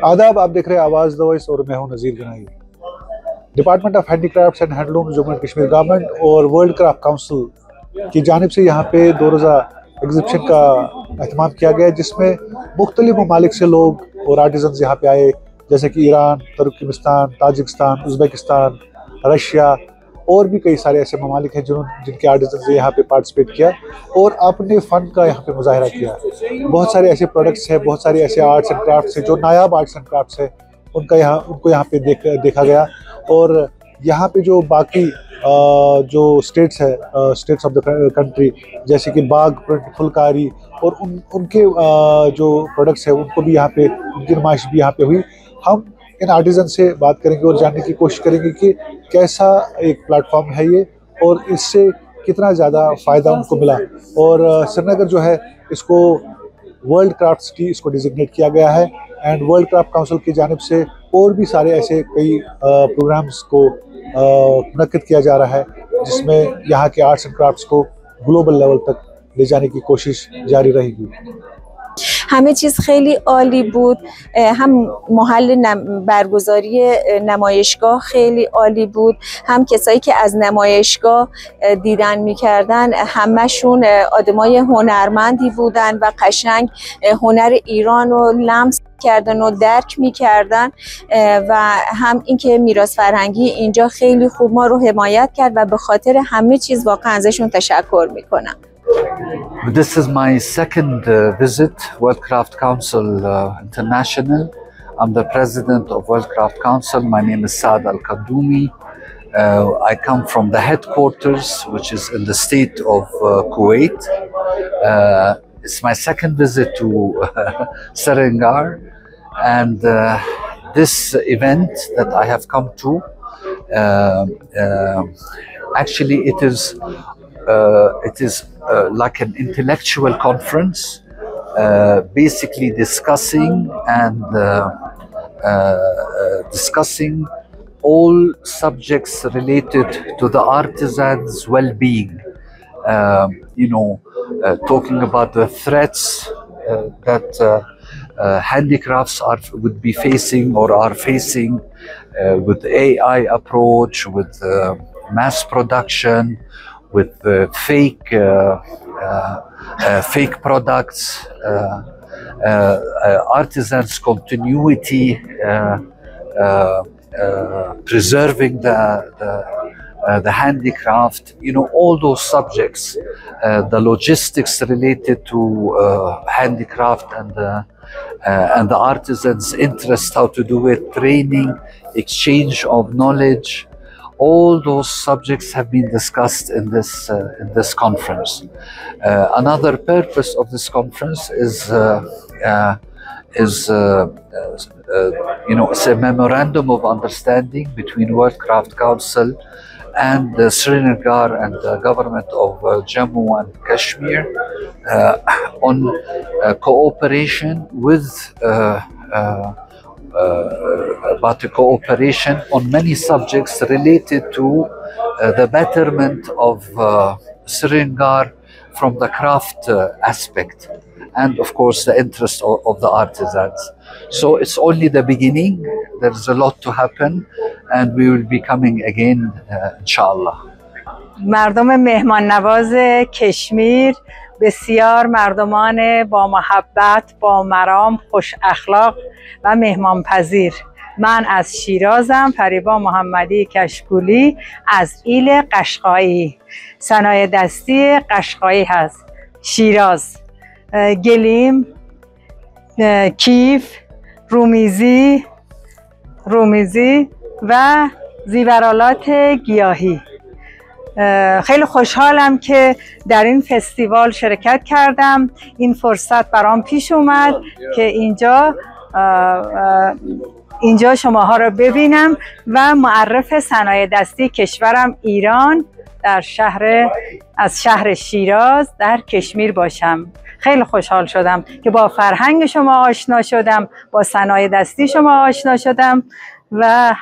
आदाब, आप देख रहे हैं आवाज़ द वॉइस और मैं हूं Nazir Ganai. Department of handicrafts and handloom Jammu and Kashmir government और वर्ल्ड क्राफ्ट काउंसिल की जानिब से यहाँ पे 2 रोज़ा एग्जिबिशन का एहतमाम किया गया, जिसमें मुख्तलिफ ममालिक से लोग और आर्टिजन्स यहाँ पे आए, जैसे कि Iran, Turkmenistan, Tajikistan, Uzbekistan, Russia और भी कई सारे ऐसे ममालिक हैं जिनके आर्टिजन्स ने यहाँ पे पार्टिसिपेट किया और अपने फ़न का यहाँ पे मुजाहरा किया। बहुत सारे ऐसे प्रोडक्ट्स हैं, बहुत सारे ऐसे आर्ट्स एंड क्राफ्ट्स हैं जो नायाब आर्ट्स एंड क्राफ्ट्स हैं, उनको यहाँ पे देखा गया। और यहाँ पे जो बाकी जो स्टेट्स है, स्टेट्स ऑफ द कंट्री, जैसे कि बाग प्रिंट, फुलकारी और उनके जो प्रोडक्ट्स हैं उनको भी यहाँ पे, उनकी नुमाइश भी यहाँ पे हुई। हम इन आर्टिजन से बात करेंगे और जानने की कोशिश करेंगे कि कैसा एक प्लेटफॉर्म है ये और इससे कितना ज़्यादा फ़ायदा उनको मिला। और श्रीनगर जो है इसको वर्ल्ड क्राफ्ट सिटी इसको डिजिग्नेट किया गया है एंड वर्ल्ड क्राफ्ट काउंसिल की जानिब से और भी सारे ऐसे कई प्रोग्राम्स को मुनक्किद किया जा रहा है, जिसमें यहाँ के आर्ट्स एंड क्राफ्ट्स को ग्लोबल लेवल तक ले जाने की कोशिश जारी रहेगी। همه چیز خیلی عالی بود. هم محل برگزاری نمایشگاه خیلی عالی بود، هم کسایی که از نمایشگاه دیدن میکردن همهشون آدمای هنرمندی بودن و قشنگ هنر ایران رو لمس کردن و درک میکردن و هم اینکه میراث فرهنگی اینجا خیلی خوب ما رو حمایت کرد و به خاطر همه چیز واقعا ازشون تشکر میکنم. This is my second visit, World Craft Council International. I'm the president of World Craft Council. My name is Saad Al-Kaddoumi. I come from the headquarters, which is in the state of Kuwait. It's my second visit to Srinagar, and this event that I have come to, actually it is like an intellectual conference, basically discussing all subjects related to the artisans' well-being. Talking about the threats that handicrafts would be facing or are facing with AI approach, with mass production, with fake products, artisans' continuity, preserving the handicraft, all those subjects, the logistics related to handicraft and the artisans' interest, how to do it, training, exchange of knowledge. All those subjects have been discussed in this conference. Another purpose of this conference is it's a memorandum of understanding between World Craft Council and the Srinagar and the government of Jammu and Kashmir on cooperation with about the cooperation on many subjects related to the betterment of Srinagar from the craft aspect, and of course the interest of the artisans. So it's only the beginning. There's a lot to happen and we will be coming again inshallah. مردم مهمان نواز کشمیر بسیار مردمان با محبت، با مرام، خوش اخلاق و مهمان پذیر. من از شیرازم، فریبا محمدی کشکولی از ایل قشقایی. صنایع دستی قشقایی هست. شیراز، گلیم، کیف، رومیزی و زیورالات گیاهی. خیلی خوشحالم که در این فستیوال شرکت کردم. این فرصت برام پیش اومد که اینجا شماها رو ببینم و معرف صنایع دستی کشورم ایران از شهر شیراز در کشمیر باشم. خیلی خوشحال شدم که با فرهنگ شما آشنا شدم، با صنایع دستی شما آشنا شدم و